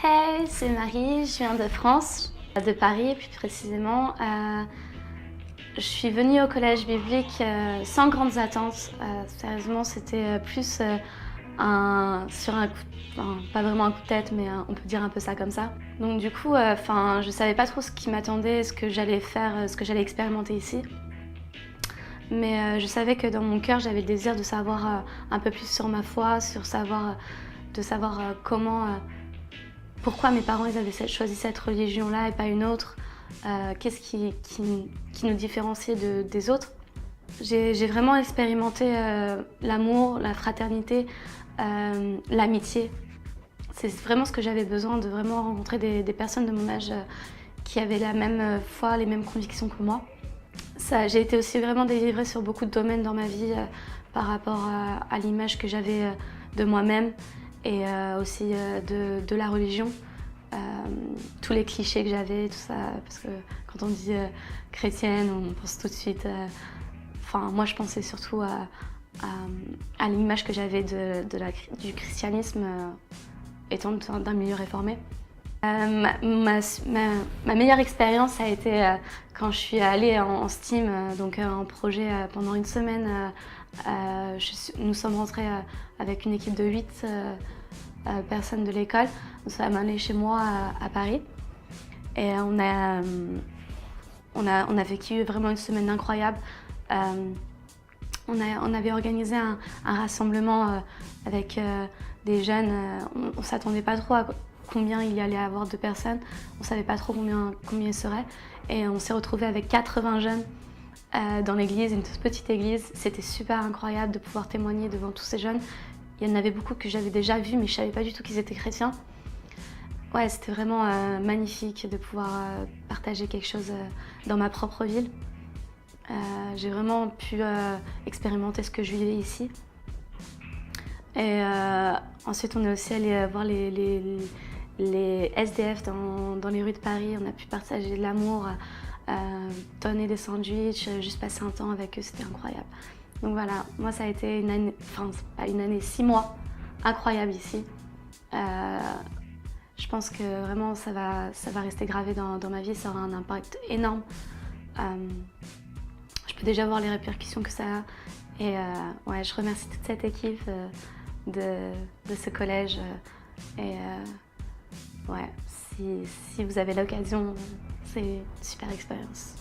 Hey, c'est Marie, je viens de France, de Paris plus précisément. Je suis venue au collège biblique sans grandes attentes. Sérieusement, c'était plus sur un coup, enfin, pas vraiment un coup de tête, mais on peut dire un peu ça comme ça. Donc du coup, je savais pas trop ce qui m'attendait, ce que j'allais faire, ce que j'allais expérimenter ici. Mais je savais que dans mon cœur, j'avais le désir de savoir un peu plus sur ma foi, de savoir pourquoi mes parents ils avaient choisi cette religion-là et pas une autre. Qu'est-ce qui nous différenciait des autres. J'ai vraiment expérimenté l'amour, la fraternité, l'amitié. C'est vraiment ce que j'avais besoin, de vraiment rencontrer des personnes de mon âge qui avaient la même foi, les mêmes convictions que moi. J'ai été aussi vraiment délivrée sur beaucoup de domaines dans ma vie par rapport à l'image que j'avais de moi-même et aussi de la religion. Tous les clichés que j'avais, tout ça, parce que quand on dit chrétienne, on pense tout de suite. Moi, je pensais surtout à l'image que j'avais du christianisme étant d'un milieu réformé. Ma meilleure expérience a été quand je suis allée en STEAM, donc en projet pendant une semaine. Nous sommes rentrés avec une équipe de 8 personnes de l'école. Nous sommes allés chez moi à Paris et on a vécu vraiment une semaine incroyable. On avait organisé un rassemblement avec des jeunes. On ne s'attendait pas trop à combien il y allait avoir de personnes. On ne savait pas trop combien il serait. Et on s'est retrouvés avec 80 jeunes dans l'église, une toute petite église. C'était super incroyable de pouvoir témoigner devant tous ces jeunes. Il y en avait beaucoup que j'avais déjà vus, mais je ne savais pas du tout qu'ils étaient chrétiens. Ouais, c'était vraiment magnifique de pouvoir partager quelque chose dans ma propre ville. J'ai vraiment pu expérimenter ce que je vivais ici. Et ensuite, on est aussi allé voir les SDF dans les rues de Paris. On a pu partager de l'amour, donner des sandwichs, juste passer un temps avec eux, c'était incroyable. Donc voilà, moi ça a été une année, enfin pas une année, 6 mois incroyable ici. Je pense que vraiment ça va rester gravé dans ma vie, ça aura un impact énorme. Je peux déjà voir les répercussions que ça a. Et ouais, je remercie toute cette équipe de ce collège. Ouais, si vous avez l'occasion, c'est une super expérience.